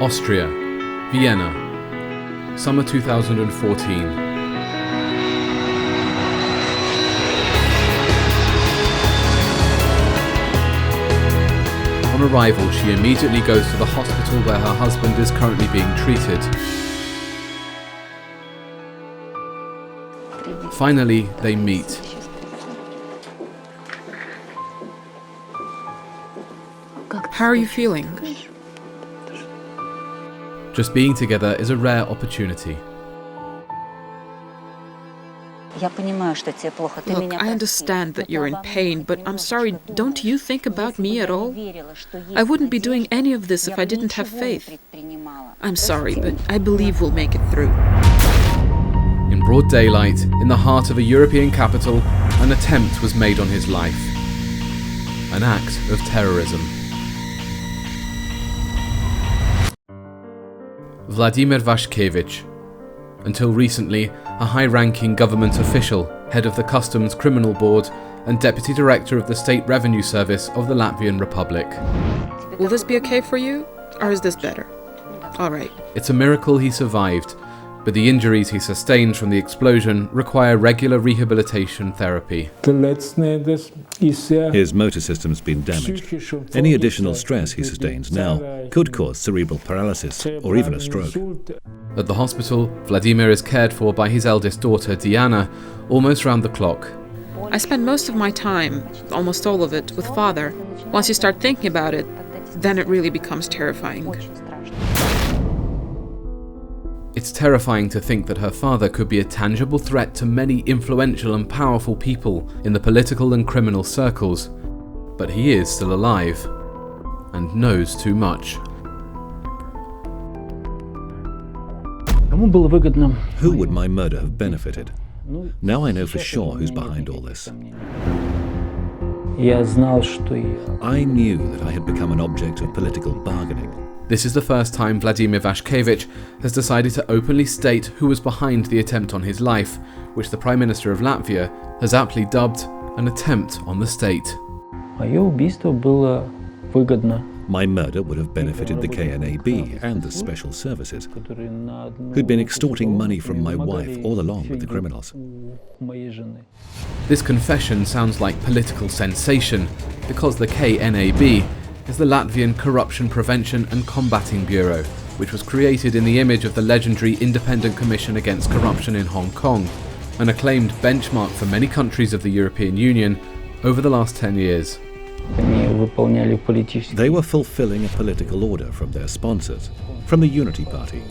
Austria, Vienna, summer 2014. On arrival, she immediately goes to the hospital where her husband is currently being treated. Finally, they meet. How are you feeling? Just being together is a rare opportunity. Look, I understand that you're in pain, but I'm sorry, don't you think about me at all? I wouldn't be doing any of this if I didn't have faith. I'm sorry, but I believe we'll make it through. In broad daylight, in the heart of a European capital, an attempt was made on his life. An act of terrorism. Vladimir Vashkevich. Until recently, a high-ranking government official, head of the Customs Criminal Board and Deputy Director of the State Revenue Service of the Latvian Republic. Will this be okay for you, or is this better? All right. It's a miracle he survived, but the injuries he sustained from the explosion require regular rehabilitation therapy. His motor system's been damaged. Any additional stress he sustains now could cause cerebral paralysis or even a stroke. At the hospital, Vladimir is cared for by his eldest daughter, Diana, almost round the clock. I spend most of my time, almost all of it, with Father. Once you start thinking about it, then it really becomes terrifying. It's terrifying to think that her father could be a tangible threat to many influential and powerful people in the political and criminal circles. But he is still alive and knows too much. Who would my murder have benefited? Now I know for sure who's behind all this. I knew that I had become an object of political bargaining. This is the first time Vladimir Vashkevich has decided to openly state who was behind the attempt on his life, which the Prime Minister of Latvia has aptly dubbed an attempt on the state. My murder would have benefited the KNAB and the special services, who'd been extorting money from my wife all along with the criminals. This confession sounds like political sensation because the KNAB is the Latvian Corruption Prevention and Combating Bureau, which was created in the image of the legendary Independent Commission Against Corruption in Hong Kong, an acclaimed benchmark for many countries of the European Union over the last 10 years. They were fulfilling a political order from their sponsors, from the Unity Party,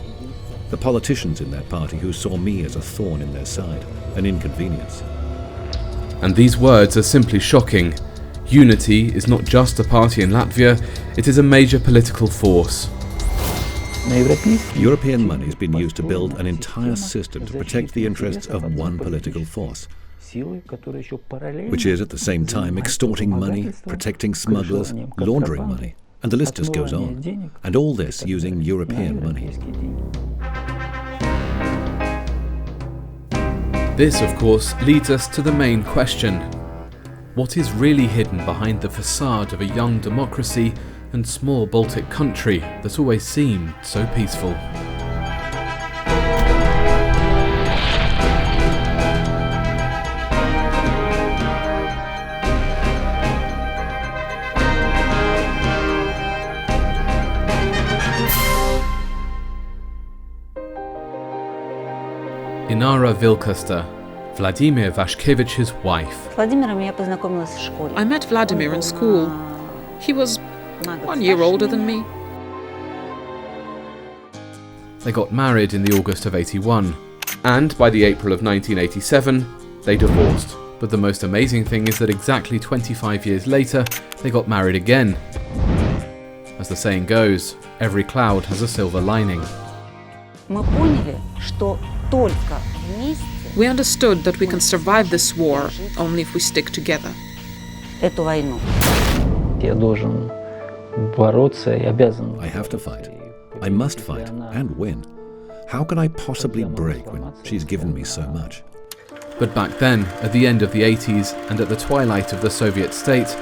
the politicians in that party who saw me as a thorn in their side, an inconvenience. And these words are simply shocking. Unity is not just a party in Latvia, it is a major political force. European money has been used to build an entire system to protect the interests of one political force, which is at the same time extorting money, protecting smugglers, laundering money, and the list just goes on. And all this using European money. This, of course, leads us to the main question. What is really hidden behind the facade of a young democracy and small Baltic country that always seemed so peaceful? Inara Vilkaste, Vladimir Vashkevich's wife. I met Vladimir in school. He was 1 year older than me. They got married in the August of '81, and by the April of 1987, they divorced. But the most amazing thing is that exactly 25 years later, they got married again. As the saying goes, every cloud has a silver lining. We understood that we can survive this war only if we stick together. I have to fight. I must fight and win. How can I possibly break when she's given me so much? But back then, at the end of the 80s and at the twilight of the Soviet state,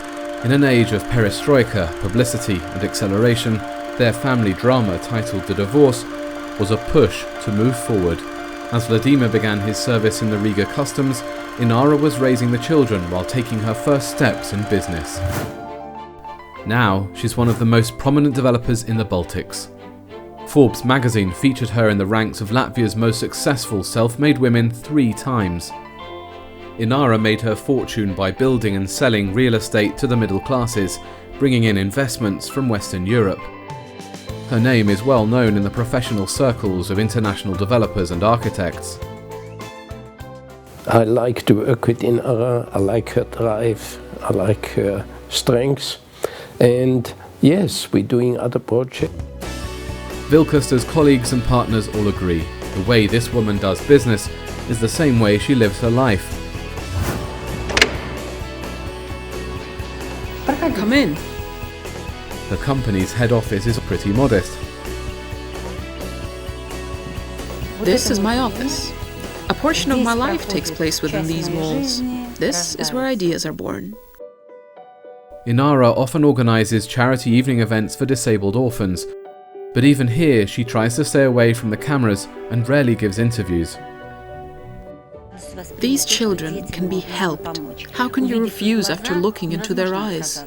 in an age of perestroika, publicity and acceleration, Their family drama, titled The Divorce, was a push to move forward. As Vladimir began his service in the Riga customs, Inara was raising the children while taking her first steps in business. Now, she's one of the most prominent developers in the Baltics. Forbes magazine featured her in the ranks of Latvia's most successful self-made women 3 times. Inara made her fortune by building and selling real estate to the middle classes, bringing in investments from Western Europe. Her name is well known in the professional circles of international developers and architects. I like to work with Inara, I like her drive, I like her strengths, and yes, we're doing other projects. Vilkaste's colleagues and partners all agree. The way this woman does business is the same way she lives her life. Come in. The company's head office is pretty modest. This is my office. A portion of my life takes place within these walls. This is where ideas are born. Inara often organises charity evening events for disabled orphans, but even here she tries to stay away from the cameras and rarely gives interviews. These children can be helped. How can you refuse after looking into their eyes?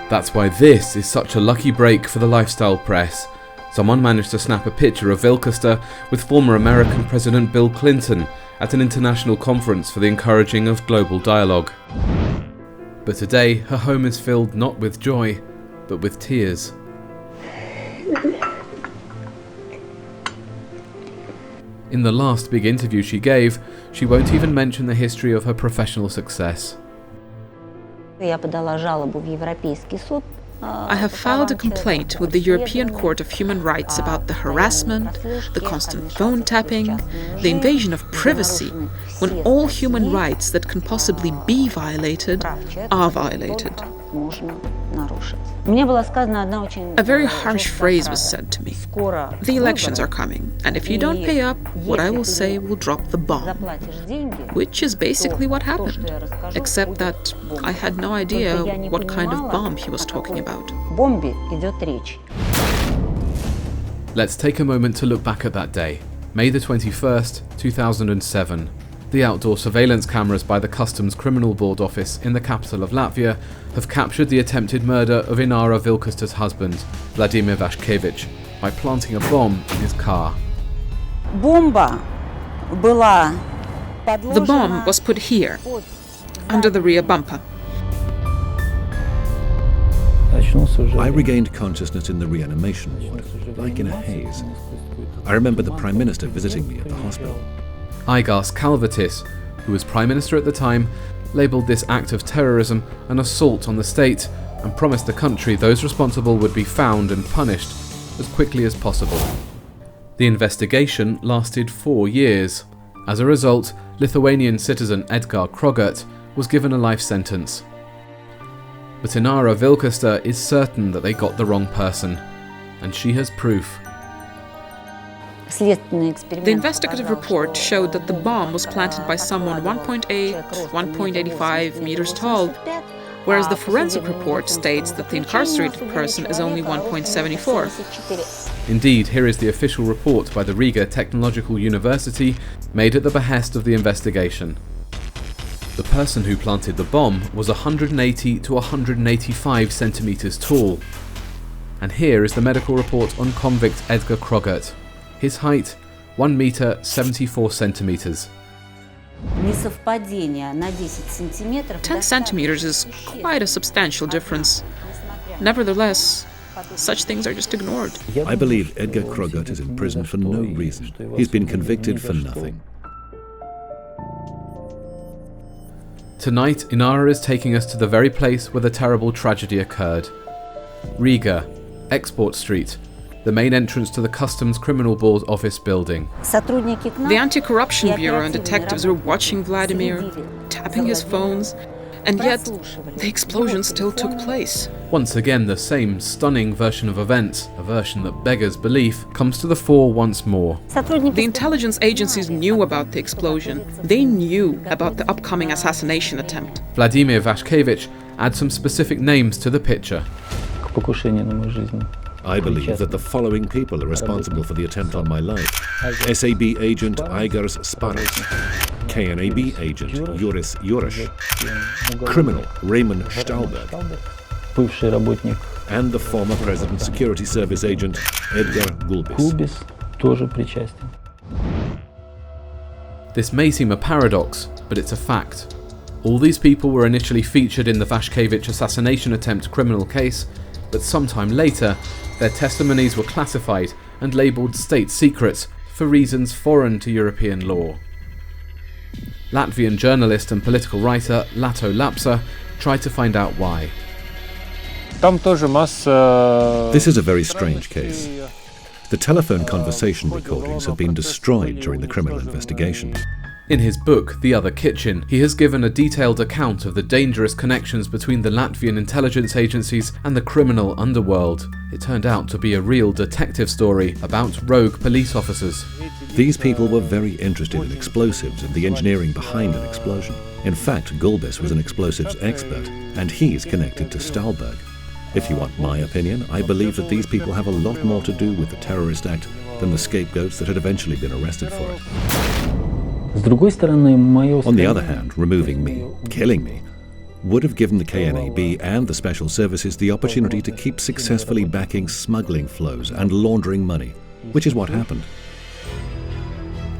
That's why this is such a lucky break for the lifestyle press. Someone managed to snap a picture of Vilkaste with former American President Bill Clinton at an international conference for the encouraging of global dialogue. But today, her home is filled not with joy, but with tears. In the last big interview she gave, she won't even mention the history of her professional success. I have filed a complaint with the European Court of Human Rights about the harassment, the constant phone tapping, the invasion of privacy, when all human rights that can possibly be violated are violated. A very harsh phrase was said to me. The elections are coming, and if you don't pay up, what I will say will drop the bomb. Which is basically what happened, except that I had no idea what kind of bomb he was talking about. Let's take a moment to look back at that day, May the 21st, 2007. The outdoor surveillance cameras by the Customs Criminal Board office in the capital of Latvia have captured the attempted murder of Inara Vilkaste's husband, Vladimir Vashkevich, by planting a bomb in his car. The bomb was put here, under the rear bumper. I regained consciousness in the reanimation ward, like in a haze. I remember the Prime Minister visiting me at the hospital. Aigas Kalvatis, who was Prime Minister at the time, labelled this act of terrorism an assault on the state and promised the country those responsible would be found and punished as quickly as possible. The investigation lasted 4 years. As a result, Lithuanian citizen Edgar Krogat was given a life sentence. But Inara Vilkaste is certain that they got the wrong person, and she has proof. The investigative report showed that the bomb was planted by someone 1.8, 1.85 meters tall, whereas the forensic report states that the incarcerated person is only 1.74. Indeed, here is the official report by the Riga Technological University, made at the behest of the investigation. The person who planted the bomb was 180 to 185 centimeters tall. And here is the medical report on convict Edgar Krogat. His height, 1 meter 74 centimeters. 10 centimeters is quite a substantial difference. Nevertheless, such things are just ignored. I believe Edgar Krogat is in prison for no reason. He's been convicted for nothing. Tonight, Inara is taking us to the very place where the terrible tragedy occurred. Riga, Export Street, the main entrance to the Customs Criminal Board office building. The Anti-Corruption Bureau and detectives were watching Vladimir, tapping his phones, and yet the explosion still took place. Once again, the same stunning version of events, a version that beggars belief, comes to the fore once more. The intelligence agencies knew about the explosion. They knew about the upcoming assassination attempt. Vladimir Vashkevich adds some specific names to the picture. I believe that the following people are responsible for the attempt on my life. SAB agent Aigars Sparas, KNAB agent Juris Jurash, criminal Raymond Stahlberg, and the former President's Security Service agent Edgar Gulbis. This may seem a paradox, but it's a fact. All these people were initially featured in the Vashkevich assassination attempt criminal case, but sometime later, their testimonies were classified and labelled state secrets for reasons foreign to European law. Latvian journalist and political writer Lato Lapsa tried to find out why. This is a very strange case. The telephone conversation recordings have been destroyed during the criminal investigation. In his book, The Other Kitchen, he has given a detailed account of the dangerous connections between the Latvian intelligence agencies and the criminal underworld. It turned out to be a real detective story about rogue police officers. These people were very interested in explosives and the engineering behind an explosion. In fact, Gulbis was an explosives expert, and he's connected to Stahlberg. If you want my opinion, I believe that these people have a lot more to do with the terrorist act than the scapegoats that had eventually been arrested for it. On the other hand, removing me, killing me, would have given the KNAB and the special services the opportunity to keep successfully backing smuggling flows and laundering money, which is what happened.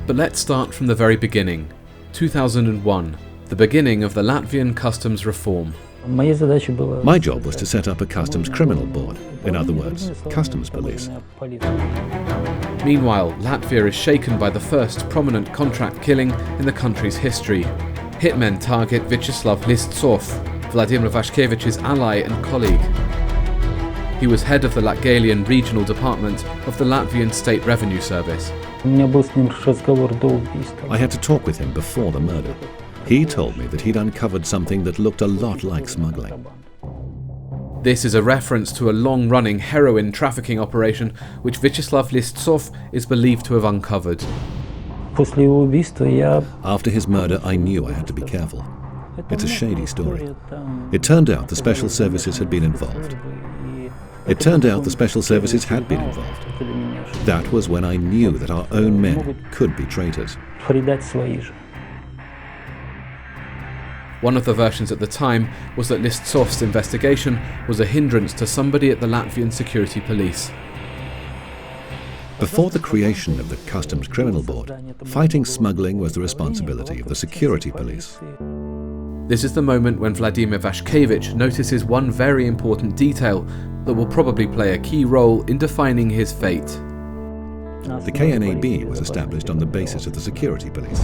But let's start from the very beginning. 2001, the beginning of the Latvian customs reform. My job was to set up a customs criminal board, in other words, customs police. Meanwhile, Latvia is shaken by the first prominent contract killing in the country's history. Hitmen target Vyacheslav Listsov, Vladimir Vashkevich's ally and colleague. He was head of the Latgalian regional department of the Latvian State Revenue Service. I had to talk with him before the murder. He told me that he'd uncovered something that looked a lot like smuggling. This is a reference to a long-running heroin trafficking operation which Vyacheslav Listsov is believed to have uncovered. After his murder, I knew I had to be careful. It's a shady story. It turned out the special services had been involved. That was when I knew that our own men could be traitors. One of the versions at the time was that Listsov's investigation was a hindrance to somebody at the Latvian security police. Before the creation of the Customs Criminal Board, fighting smuggling was the responsibility of the security police. This is the moment when Vladimir Vashkevich notices one very important detail that will probably play a key role in defining his fate. The KNAB was established on the basis of the security police.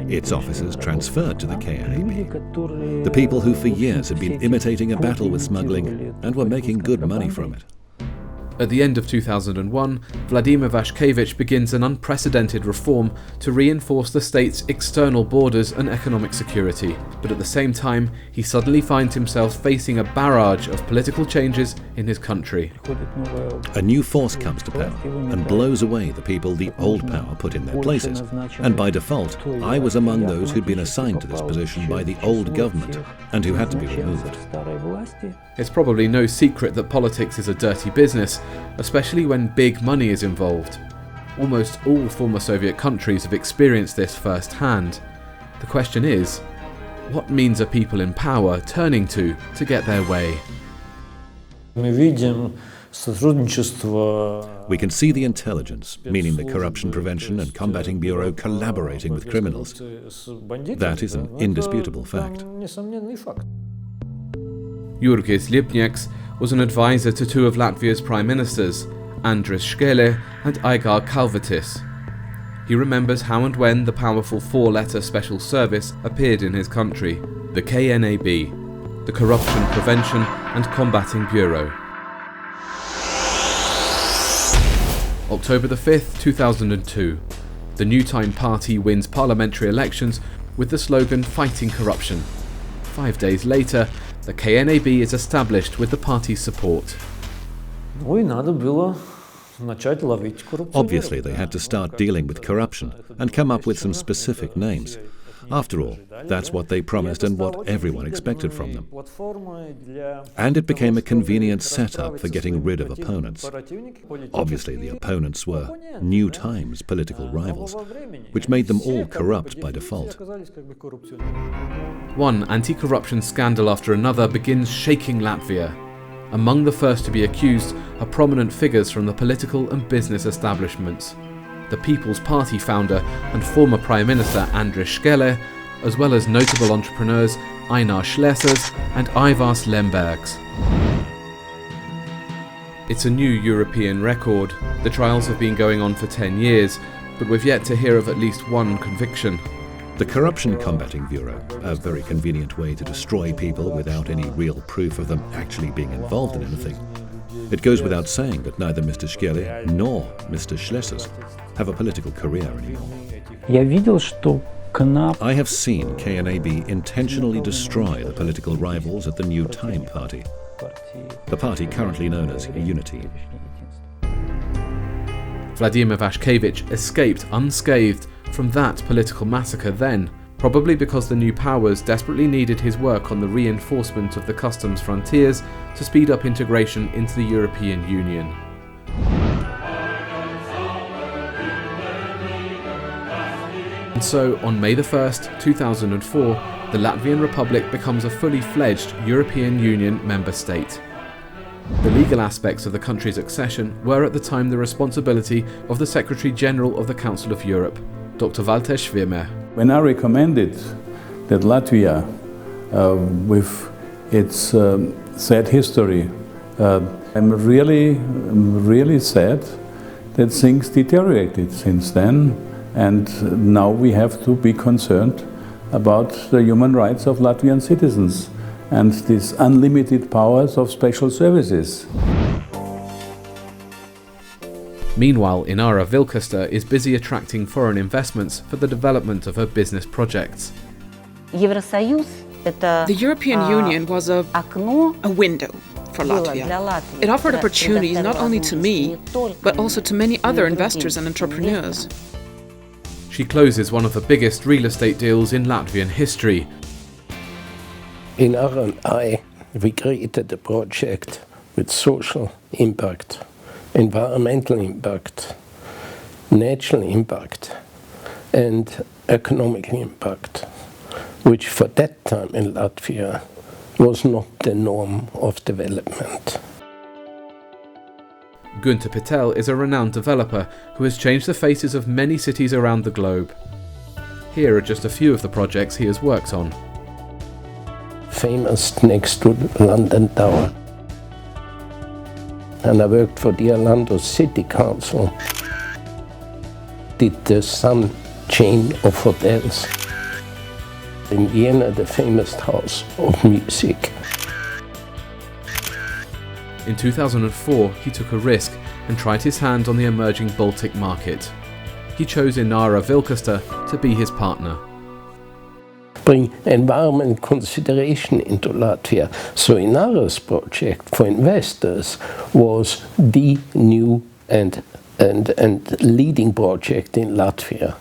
Its officers transferred to the KNAB. The people who for years had been imitating a battle with smuggling and were making good money from it. At the end of 2001, Vladimir Vashkevich begins an unprecedented reform to reinforce the state's external borders and economic security. But at the same time, he suddenly finds himself facing a barrage of political changes in his country. A new force comes to power and blows away the people the old power put in their places. And by default, I was among those who'd been assigned to this position by the old government and who had to be removed. It's probably no secret that politics is a dirty business, especially when big money is involved. Almost all former Soviet countries have experienced this firsthand. The question is, what means are people in power turning to get their way? We can see the intelligence, meaning the Corruption Prevention and Combating Bureau collaborating with criminals. That is an indisputable fact. Jurgis Lipnieks was an advisor to two of Latvia's prime ministers, Andris Škele and Aigar Kalvetis. He remembers how and when the powerful four-letter special service appeared in his country, the KNAB, the Corruption Prevention and Combating Bureau. October the 5th, 2002. The New Time Party wins parliamentary elections with the slogan "Fighting Corruption." 5 days later, the KNAB is established with the party's support. Obviously, they had to start dealing with corruption and come up with some specific names. After all, that's what they promised and what everyone expected from them. And it became a convenient setup for getting rid of opponents. Obviously, the opponents were New Times political rivals, which made them all corrupt by default. One anti-corruption scandal after another begins shaking Latvia. Among the first to be accused are prominent figures from the political and business establishments. The People's Party founder and former Prime Minister Andris Škele, as well as notable entrepreneurs Einar Šlesers and Aivars Lembergs. It's a new European record. The trials have been going on for 10 years, but we've yet to hear of at least one conviction. The Corruption Combating Bureau, a very convenient way to destroy people without any real proof of them actually being involved in anything. It goes without saying that neither Mr. Škele nor Mr. Šlesers have a political career anymore. I have seen KNAB intentionally destroy the political rivals at the New Time Party, the party currently known as Unity. Vladimir Vashkevich escaped unscathed from that political massacre then, probably because the new powers desperately needed his work on the reinforcement of the customs frontiers to speed up integration into the European Union. And so, on May the 1st, 2004, the Latvian Republic becomes a fully fledged European Union member state. The legal aspects of the country's accession were at the time the responsibility of the Secretary-General of the Council of Europe, Dr. Walter Schwirmer. When I recommended that Latvia, with its sad history, I'm really sad that things deteriorated since then, and now we have to be concerned about the human rights of Latvian citizens and these unlimited powers of special services. Meanwhile, Inara Vilkaste is busy attracting foreign investments for the development of her business projects. The European Union was a window for Latvia. It offered opportunities not only to me, but also to many other investors and entrepreneurs. She closes one of the biggest real estate deals in Latvian history. Inara and I, we created a project with social impact, environmental impact, natural impact, and economic impact, which for that time in Latvia was not the norm of development. Günther Patel is a renowned developer who has changed the faces of many cities around the globe. Here are just a few of the projects he has worked on. Famous next to London Tower. And I worked for the Orlando City Council. Did the Sun chain of hotels. In Vienna, the famous House of Music. In 2004, he took a risk and tried his hand on the emerging Baltic market. He chose Inara Vilkaste to be his partner. Bring environment consideration into Latvia. So Inara's project for investors was the new and leading project in Latvia.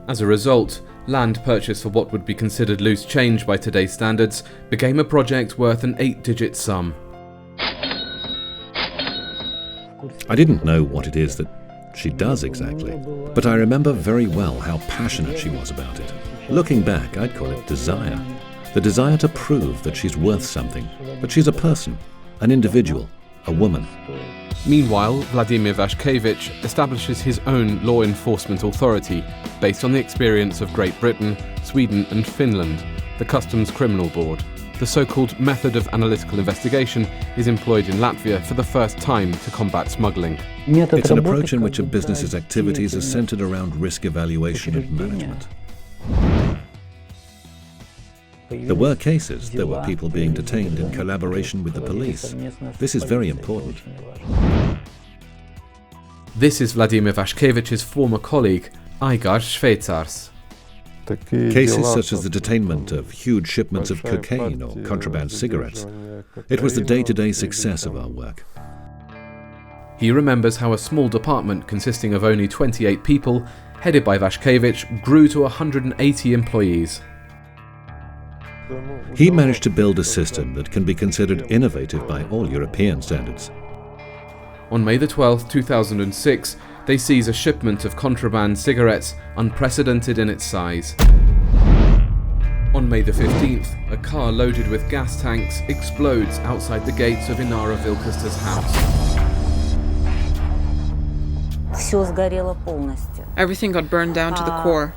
As a result, land purchased for what would be considered loose change by today's standards became a project worth an 8-digit sum. I didn't know what it is that she does exactly, but I remember very well how passionate she was about it. Looking back, I'd call it desire. The desire to prove that she's worth something, that she's a person, an individual, a woman. Meanwhile, Vladimir Vashkevich establishes his own law enforcement authority based on the experience of Great Britain, Sweden and Finland, the Customs Criminal Board. The so-called method of analytical investigation is employed in Latvia for the first time to combat smuggling. It's an approach in which a business's activities are centered around risk evaluation and management. There were cases, there were people being detained in collaboration with the police. This is very important. This is Vladimir Vashkevich's former colleague, Aigars Šveicars. Cases such as the detainment of huge shipments of cocaine or contraband cigarettes. It was the day-to-day success of our work. He remembers how a small department consisting of only 28 people headed by Vashkevich, grew to 180 employees. He managed to build a system that can be considered innovative by all European standards. On May 12, 2006, they seize a shipment of contraband cigarettes unprecedented in its size. On May 15th, a car loaded with gas tanks explodes outside the gates of Inara Vilkaste's house. Everything got burned down to the core.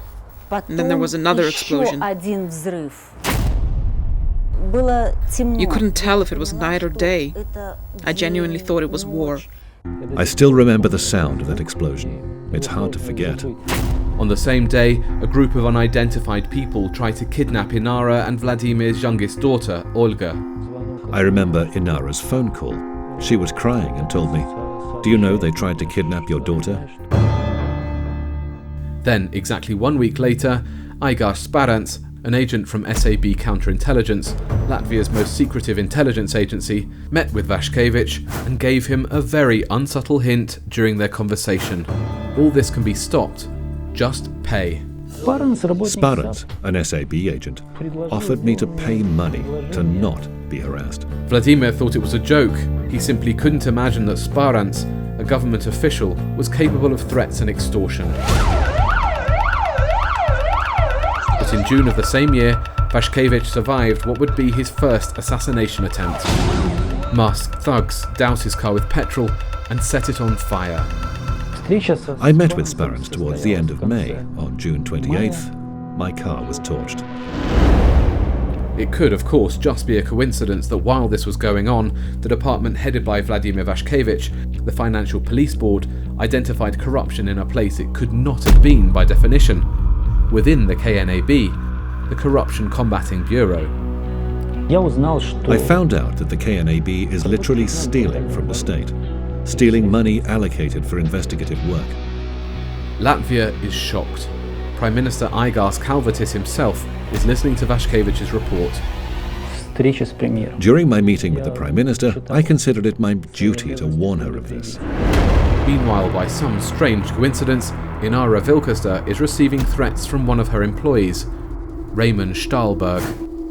And then there was another explosion. You couldn't tell if it was night or day. I genuinely thought it was war. I still remember the sound of that explosion. It's hard to forget. On the same day, a group of unidentified people tried to kidnap Inara and Vladimir's youngest daughter, Olga. I remember Inara's phone call. She was crying and told me, "Do you know they tried to kidnap your daughter?" Then, exactly 1 week later, Aigar Sparants, an agent from SAB Counterintelligence, Latvia's most secretive intelligence agency, met with Vashkevich and gave him a very unsubtle hint during their conversation. All this can be stopped. Just pay. Sparants, an SAB agent, offered me to pay money to not be harassed. Vladimir thought it was a joke. He simply couldn't imagine that Sparants, a government official, was capable of threats and extortion. But in June of the same year, Vashkevich survived what would be his first assassination attempt. Masked thugs doused his car with petrol and set it on fire. I met with Sparants towards the end of May. On June 28th, my car was torched. It could, of course, just be a coincidence that while this was going on, the department headed by Vladimir Vashkevich, the Financial Police Board, identified corruption in a place it could not have been by definition. Within the KNAB, the Corruption Combating Bureau. I found out that the KNAB is literally stealing from the state, stealing money allocated for investigative work. Latvia is shocked. Prime Minister Aigar Sparants himself is listening to Vashkevich's report. During my meeting with the Prime Minister, I considered it my duty to warn her of this. Meanwhile, by some strange coincidence, Inara Vilkaste is receiving threats from one of her employees, Raymond Stahlberg.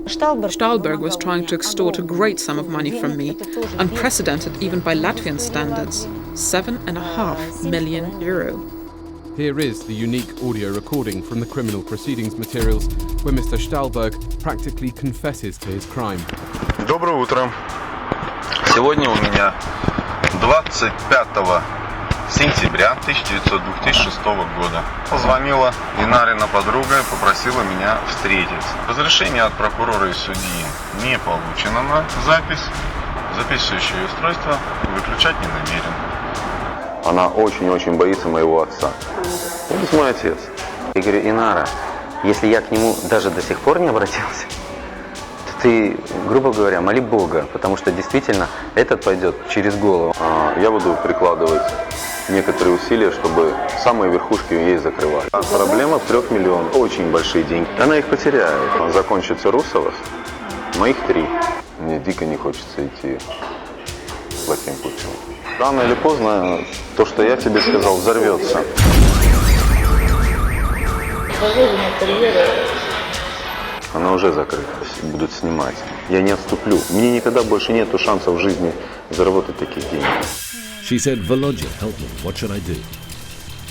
Stahlberg was trying to extort a great sum of money from me, unprecedented even by Latvian standards, €7.5 million. Here is the unique audio recording from the criminal proceedings materials where Mr. Stahlberg practically confesses to his crime. Доброе утро. Сегодня у меня 25 сентября 2006 года. Позвонила Инарина подруга и попросила меня встретиться. Разрешение от прокурора и судьи не получено на запись. Записывающее устройство выключать не намерен. Она очень-очень боится моего отца. Он мой отец. Я говорю, Инара, если я к нему даже до сих пор не обратился, то ты, грубо говоря, моли Бога, потому что действительно этот пойдет через голову. Я буду прикладывать некоторые усилия, чтобы самые верхушки ей закрывали. Проблема в 3 миллионах. Очень большие деньги. Она их потеряет. Закончится Русовос. Моих 3. Мне дико не хочется идти плохим путем. Рано или поздно то, что я тебе сказал, взорвется. Она уже закрыта. Будут снимать. Я не отступлю. Мне никогда больше нету шансов в жизни заработать такие деньги. She said, "Volodya, help me. What should I do?"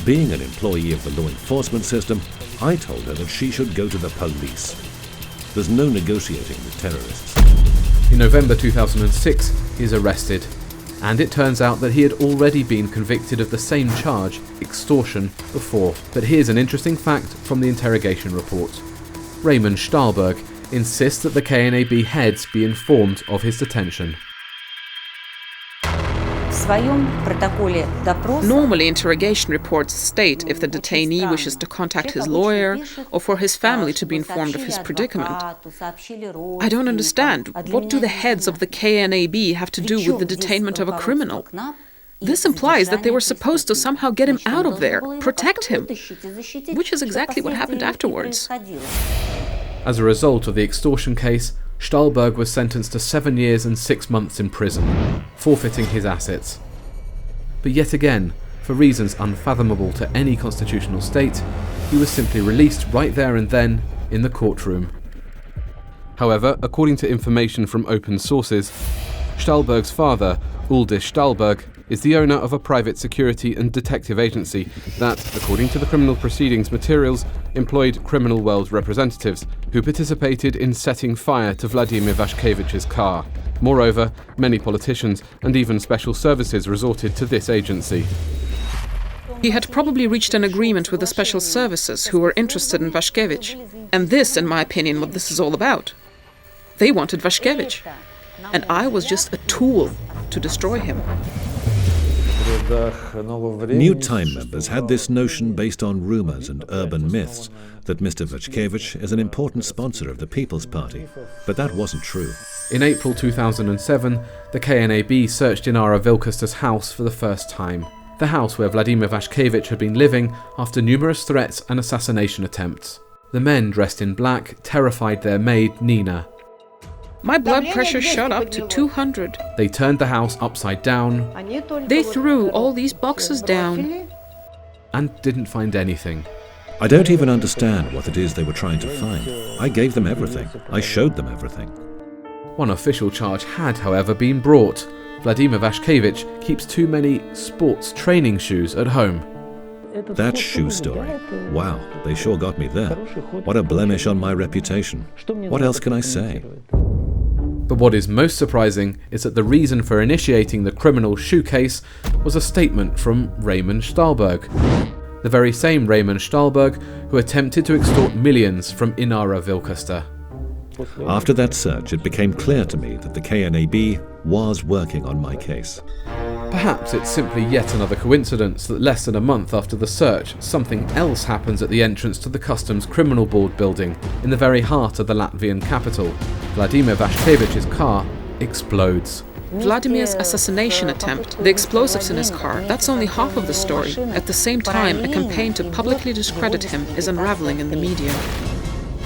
Being an employee of the law enforcement system, I told her that she should go to the police. There's no negotiating with terrorists. In November 2006, he is arrested, and it turns out that he had already been convicted of the same charge, extortion, before. But here's an interesting fact from the interrogation report. Raymond Stahlberg insists that the KNAB heads be informed of his detention. Normally, interrogation reports state if the detainee wishes to contact his lawyer or for his family to be informed of his predicament. I don't understand. What do the heads of the KNAB have to do with the detainment of a criminal? This implies that they were supposed to somehow get him out of there, protect him, which is exactly what happened afterwards. As a result of the extortion case, Stahlberg was sentenced to 7 years and 6 months in prison, forfeiting his assets. But yet again, for reasons unfathomable to any constitutional state, he was simply released right there and then in the courtroom. However, according to information from open sources, Stahlberg's father, Ulrich Stahlberg, is the owner of a private security and detective agency that, according to the criminal proceedings materials, employed criminal world representatives who participated in setting fire to Vladimir Vashkevich's car. Moreover, many politicians and even special services resorted to this agency. He had probably reached an agreement with the special services who were interested in Vashkevich. And this, in my opinion, what this is all about. They wanted Vashkevich. And I was just a tool to destroy him. New Time members had this notion based on rumors and urban myths that Mr. Vashkevich is an important sponsor of the People's Party, but that wasn't true. In April 2007, the KNAB searched Inara Vilkaste's house for the first time. The house where Vladimir Vashkevich had been living after numerous threats and assassination attempts. The men dressed in black terrified their maid, Nina. My blood pressure shot up to 200. They turned the house upside down. They threw all these boxes down. And didn't find anything. I don't even understand what it is they were trying to find. I gave them everything. I showed them everything. One official charge had, however, been brought. Vladimir Vashkevich keeps too many sports training shoes at home. That shoe story. Wow, they sure got me there. What a blemish on my reputation. What else can I say? But what is most surprising is that the reason for initiating the criminal shoe case was a statement from Raymond Stahlberg. The very same Raymond Stahlberg who attempted to extort millions from Inara Vilkaste. After that search, it became clear to me that the KNAB was working on my case. Perhaps it's simply yet another coincidence that less than a month after the search, something else happens at the entrance to the Customs Criminal Board building in the very heart of the Latvian capital. Vladimir Vashkevich's car explodes. Vladimir's assassination attempt, the explosives in his car, that's only half of the story. At the same time, a campaign to publicly discredit him is unraveling in the media.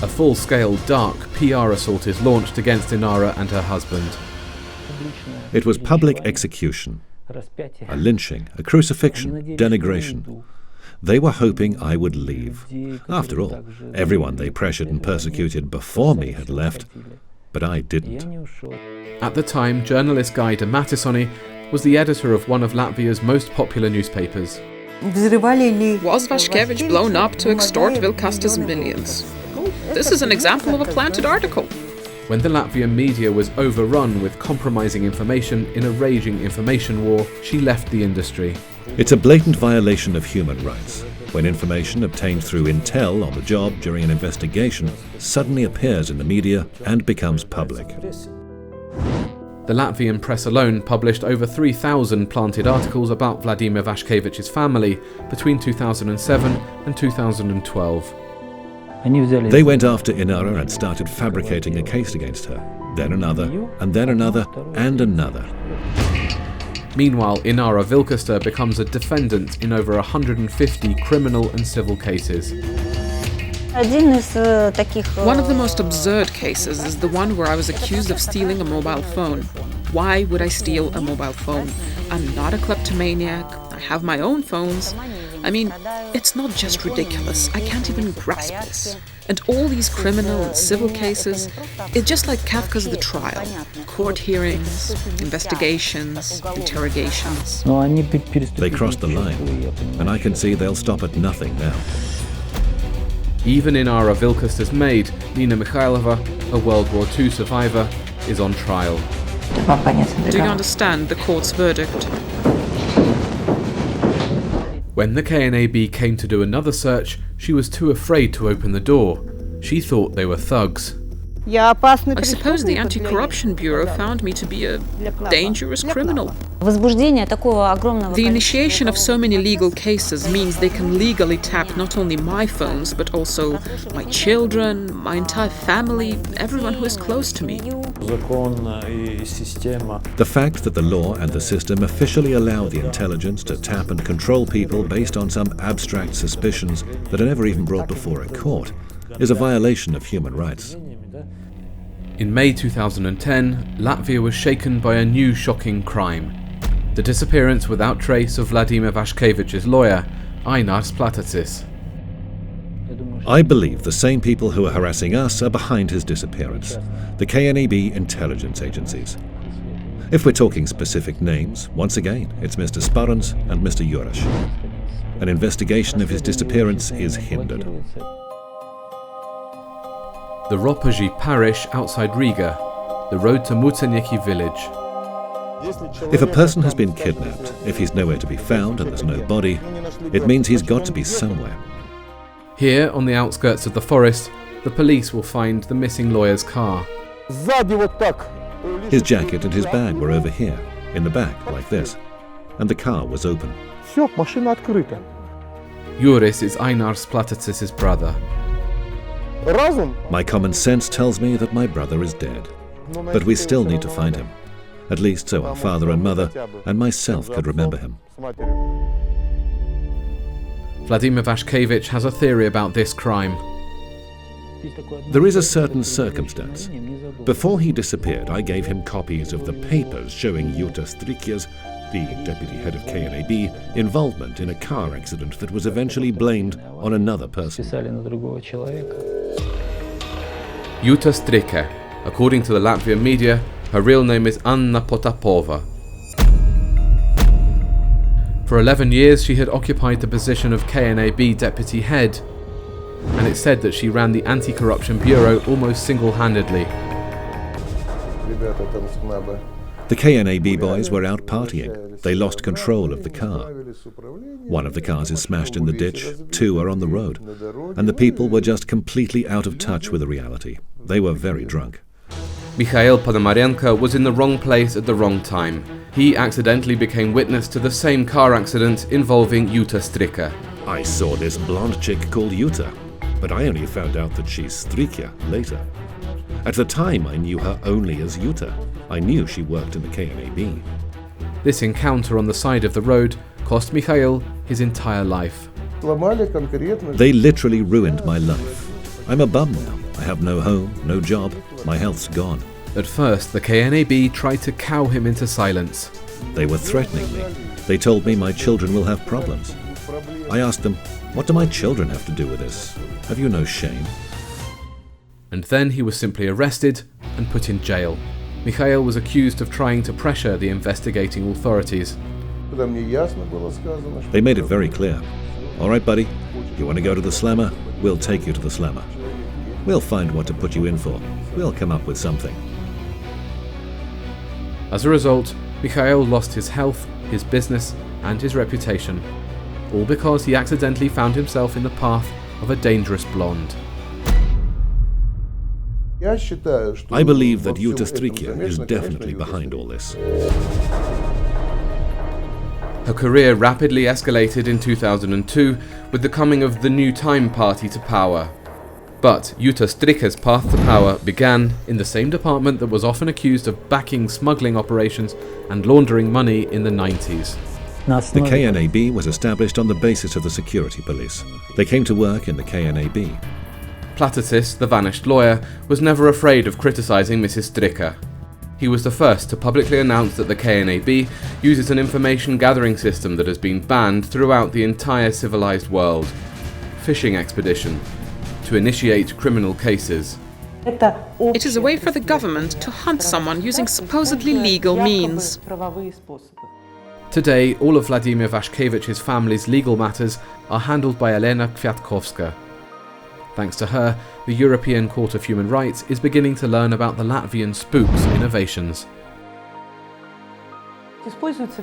A full-scale, dark PR assault is launched against Inara and her husband. It was public execution, a lynching, a crucifixion, denigration. They were hoping I would leave. After all, everyone they pressured and persecuted before me had left, but I didn't. At the time, journalist Guy de Mattisoni was the editor of one of Latvia's most popular newspapers. Was Vashkevich blown up to extort Vilkaste's millions? This is an example of a planted article. When the Latvian media was overrun with compromising information in a raging information war, she left the industry. It's a blatant violation of human rights when information obtained through intel on the job during an investigation suddenly appears in the media and becomes public. The Latvian press alone published over 3,000 planted articles about Vladimir Vashkevich's family between 2007 and 2012. They went after Inara and started fabricating a case against her, then another, and then another, and another. Meanwhile, Inara Vilkaste becomes a defendant in over 150 criminal and civil cases. One of the most absurd cases is the one where I was accused of stealing a mobile phone. Why would I steal a mobile phone? I'm not a kleptomaniac. I have my own phones. I mean, it's not just ridiculous. I can't even grasp this. And all these criminal and civil cases, it's just like Kafka's The Trial. Court hearings, investigations, interrogations. They crossed the line, and I can see they'll stop at nothing now. Even Inara Vilkaste's maid, Nina Mikhailova, a World War II survivor, is on trial. Do you understand the court's verdict? When the KNAB came to do another search, she was too afraid to open the door. She thought they were thugs. I suppose the Anti-Corruption Bureau found me to be a dangerous criminal. The initiation of so many legal cases means they can legally tap not only my phones, but also my children, my entire family, everyone who is close to me. The fact that the law and the system officially allow the intelligence to tap and control people based on some abstract suspicions that are never even brought before a court is a violation of human rights. In May 2010, Latvia was shaken by a new shocking crime. The disappearance without trace of Vladimir Vashkevich's lawyer, Inara Vilkaste. I believe the same people who are harassing us are behind his disappearance, the KNAB intelligence agencies. If we're talking specific names, once again, it's Mr. Sparans and Mr. Jurash. An investigation of his disappearance is hindered. The Ropozhi parish outside Riga, the road to Muceniki village. If a person has been kidnapped, if he's nowhere to be found and there's no body, it means he's got to be somewhere. Here, on the outskirts of the forest, the police will find the missing lawyer's car. His jacket and his bag were over here, in the back, like this, and the car was open. Juris is Inara Vilkaste's brother. My common sense tells me that my brother is dead, but we still need to find him, at least so our father and mother and myself could remember him. Vladimir Vashkevich has a theory about this crime. There is a certain circumstance. Before he disappeared, I gave him copies of the papers showing Yuta Strikya's, the deputy head of KNAB, involvement in a car accident that was eventually blamed on another person. Yuta Strika. According to the Latvian media, her real name is Anna Potapova. For 11 years she had occupied the position of KNAB deputy head, and it's said that she ran the anti-corruption bureau almost single-handedly. The KNAB boys were out partying. They lost control of the car. One of the cars is smashed in the ditch, 2 are on the road, and the people were just completely out of touch with the reality. They were very drunk. Mikhail Ponomarenko was in the wrong place at the wrong time. He accidentally became witness to the same car accident involving Yuta Strika. I saw this blonde chick called Yuta, but I only found out that she's Strikya later. At the time, I knew her only as Yuta. I knew she worked in the KNAB. This encounter on the side of the road cost Mikhail his entire life. They literally ruined my life. I'm a bum now. I have no home, no job. My health's gone. At first, the KNAB tried to cow him into silence. They were threatening me. They told me my children will have problems. I asked them, what do my children have to do with this? Have you no shame? And then he was simply arrested and put in jail. Mikhail was accused of trying to pressure the investigating authorities. They made it very clear. All right, buddy, you want to go to the slammer? We'll take you to the slammer. We'll find what to put you in for. We'll come up with something. As a result, Mikhail lost his health, his business, and his reputation, all because he accidentally found himself in the path of a dangerous blonde. I believe that Yuta Strikya is definitely behind all this. Her career rapidly escalated in 2002 with the coming of the New Time party to power. But Yuta Strika's path to power began in the same department that was often accused of backing smuggling operations and laundering money in the 90s. The KNAB was established on the basis of the security police. They came to work in the KNAB. Platatis, the vanished lawyer, was never afraid of criticizing Mrs. Strika. He was the first to publicly announce that the KNAB uses an information gathering system that has been banned throughout the entire civilized world. Fishing expedition. To initiate criminal cases. It is a way for the government to hunt someone using supposedly legal means. Today, all of Vladimir Vashkevich's family's legal matters are handled by Elena Kwiatkowska. Thanks to her, the European Court of Human Rights is beginning to learn about the Latvian spooks' innovations.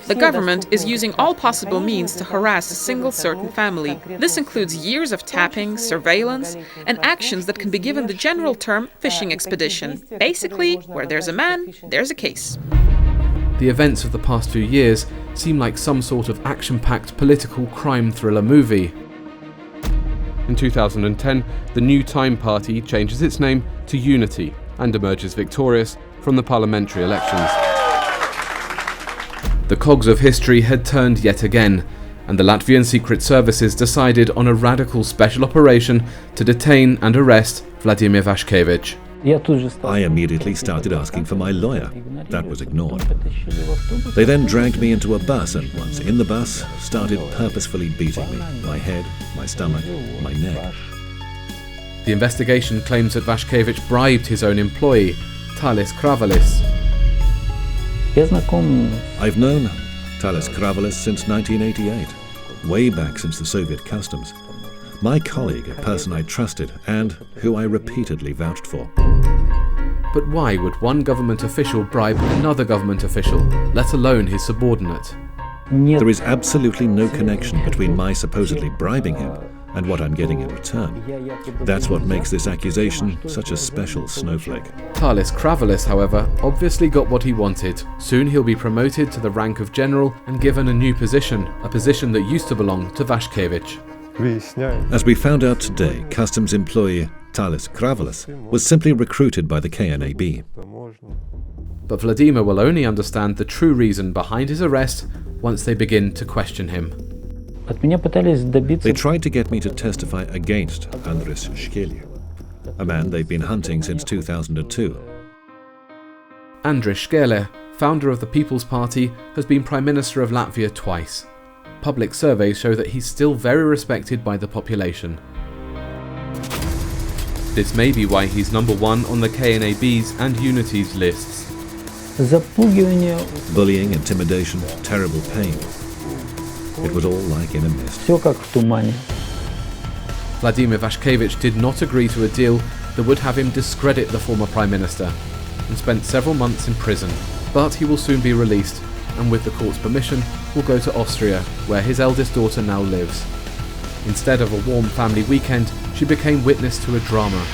The government is using all possible means to harass a single certain family. This includes years of tapping, surveillance, and actions that can be given the general term fishing expedition. Basically, where there's a man, there's a case. The events of the past few years seem like some sort of action-packed political crime thriller movie. In 2010, the New Time party changes its name to Unity and emerges victorious from the parliamentary elections. The cogs of history had turned yet again, and the Latvian secret services decided on a radical special operation to detain and arrest Vladimir Vashkevich. I immediately started asking for my lawyer. That was ignored. They then dragged me into a bus and once in the bus, started purposefully beating me. My head, my stomach, my neck. The investigation claims that Vashkevich bribed his own employee, Talis Kravalis. I've known Talis Kravalis since 1988, way back since the Soviet customs. My colleague, a person I trusted and who I repeatedly vouched for. But why would one government official bribe another government official, let alone his subordinate? There is absolutely no connection between my supposedly bribing him and what I'm getting in return. That's what makes this accusation such a special snowflake. Talis Kravalis, however, obviously got what he wanted. Soon he'll be promoted to the rank of general and given a new position, a position that used to belong to Vashkevich. As we found out today, customs employee Talis Kravalis was simply recruited by the KNAB. But Vladimir will only understand the true reason behind his arrest once they begin to question him. They tried to get me to testify against Andris Shkeli, a man they've been hunting since 2002. Andris Shkeli, founder of the People's Party, has been Prime Minister of Latvia twice. Public surveys show that he's still very respected by the population. This may be why he's number one on the KNAB's and Unity's lists. Bullying, intimidation, terrible pain. It was all like in a mist. Vladimir Vashkevich did not agree to a deal that would have him discredit the former Prime Minister and spent several months in prison. But he will soon be released and with the court's permission will go to Austria, where his eldest daughter now lives. Instead of a warm family weekend, she became witness to a drama.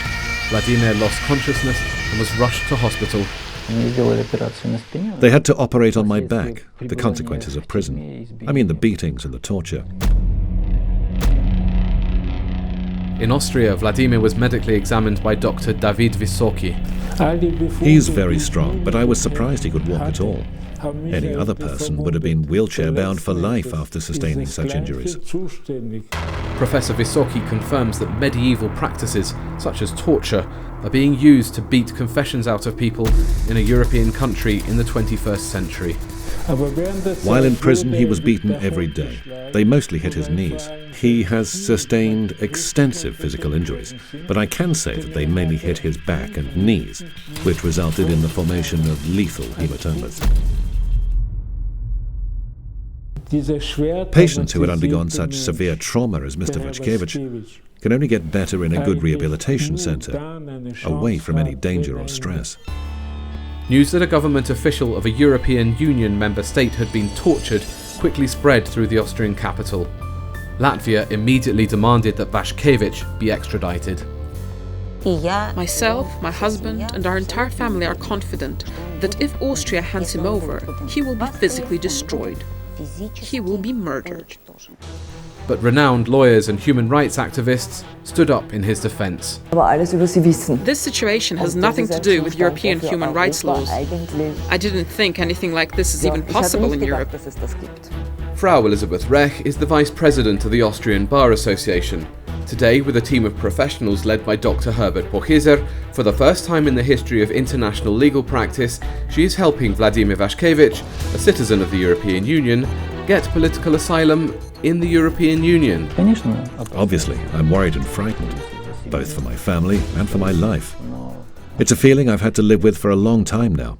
Vladimir lost consciousness and was rushed to hospital. They had to operate on my back, the consequences of prison. I mean the beatings and the torture. In Austria, Vladimir was medically examined by Dr. David Vysoki. He's very strong, but I was surprised he could walk at all. Any other person would have been wheelchair-bound for life after sustaining such injuries. Professor Vysoki confirms that medieval practices, such as torture, are being used to beat confessions out of people in a European country in the 21st century. While in prison, he was beaten every day. They mostly hit his knees. He has sustained extensive physical injuries, but I can say that they mainly hit his back and knees, which resulted in the formation of lethal hematomas. Patients who had undergone such severe trauma as Mr. Vashkevich can only get better in a good rehabilitation centre, away from any danger or stress. News that a government official of a European Union member state had been tortured quickly spread through the Austrian capital. Latvia immediately demanded that Vashkevich be extradited. Myself, my husband, and our entire family are confident that if Austria hands him over, he will be physically destroyed. He will be murdered. But renowned lawyers and human rights activists stood up in his defense. This situation has nothing to do with European human rights laws. I didn't think anything like this is even possible in Europe. Frau Elisabeth Rech is the vice president of the Austrian Bar Association. Today, with a team of professionals led by Dr. Herbert Pochizer, for the first time in the history of international legal practice, she is helping Vladimir Vashkevich, a citizen of the European Union, get political asylum in the European Union. Obviously, I'm worried and frightened, both for my family and for my life. It's a feeling I've had to live with for a long time now.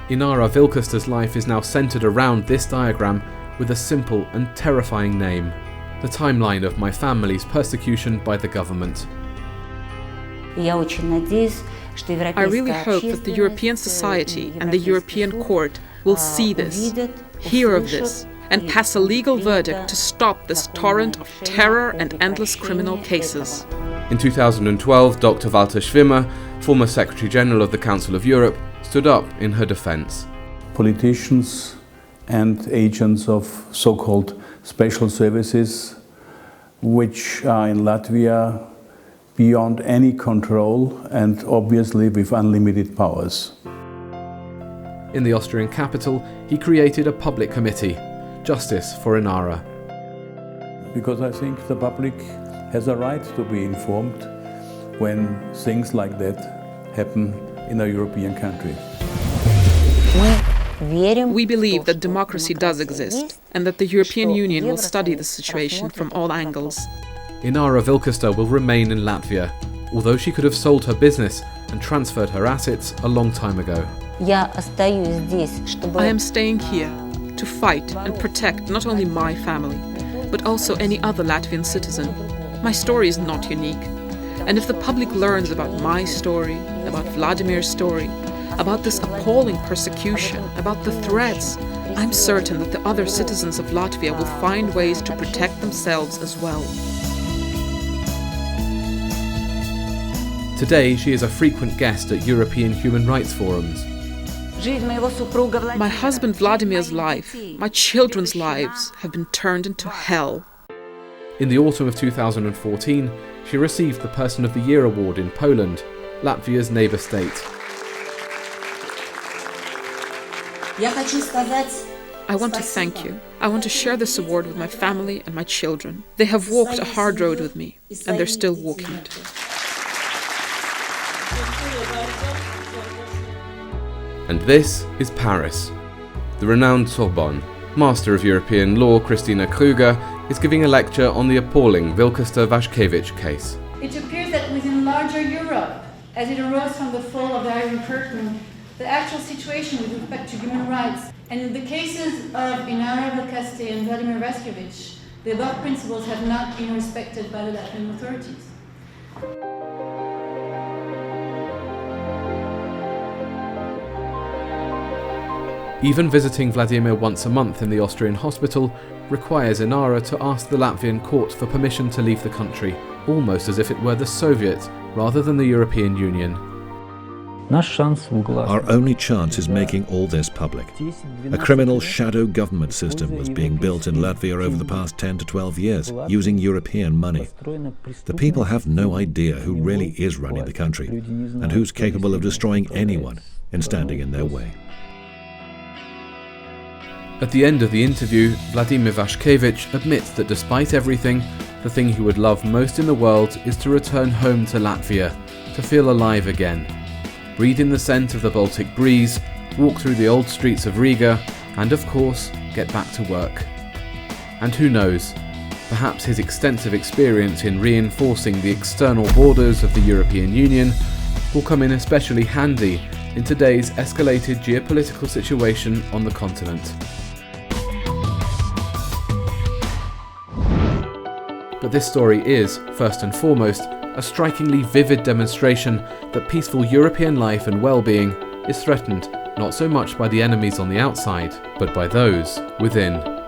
Inara Vilkaste's life is now centered around this diagram with a simple and terrifying name: the timeline of my family's persecution by the government. I really hope that the European society and the European court will see this, hear of this, and pass a legal verdict to stop this torrent of terror and endless criminal cases. In 2012, Dr. Walter Schwimmer, former Secretary General of the Council of Europe, stood up in her defense. Politicians and agents of so-called special services, which are in Latvia beyond any control and obviously with unlimited powers. In the Austrian capital, he created a public committee. justice for Inara. Because I think the public has a right to be informed when things like that happen in a European country. We believe that democracy does exist and that the European Union will study the situation from all angles. Inara Vilkaste will remain in Latvia, although she could have sold her business and transferred her assets a long time ago. I am staying here to fight and protect not only my family, but also any other Latvian citizen. My story is not unique. And if the public learns about my story, about Vladimir's story, about this appalling persecution, about the threats, I'm certain that the other citizens of Latvia will find ways to protect themselves as well. Today, she is a frequent guest at European human rights forums. My husband Vladimir's life, my children's lives, have been turned into hell. In the autumn of 2014, she received the Person of the Year award in Poland, Latvia's neighbour state. I want to thank you. I want to share this award with my family and my children. They have walked a hard road with me, and they're still walking it. And this is Paris. The renowned Sorbonne, Master of European Law Christina Kruger, is giving a lecture on the appalling Vilkaste Vashkevich case. It appears that within larger Europe, as it arose from the fall of the Iron Curtain, the actual situation with respect to human rights, and in the cases of Inara Vilkaste and Vladimir Vashkevich, the above principles have not been respected by the Latvian authorities. Even visiting Vladimir once a month in the Austrian hospital requires Inara to ask the Latvian court for permission to leave the country, almost as if it were the Soviet rather than the European Union. Our only chance is making all this public. A criminal shadow government system was being built in Latvia over the past 10 to 12 years, using European money. The people have no idea who really is running the country, and who's capable of destroying anyone and standing in their way. At the end of the interview, Vladimir Vashkevich admits that despite everything, the thing he would love most in the world is to return home to Latvia, to feel alive again. Breathe in the scent of the Baltic breeze, walk through the old streets of Riga, and of course, get back to work. And who knows, perhaps his extensive experience in reinforcing the external borders of the European Union will come in especially handy in today's escalated geopolitical situation on the continent. But this story is, first and foremost, a strikingly vivid demonstration that peaceful European life and well-being is threatened not so much by the enemies on the outside, but by those within.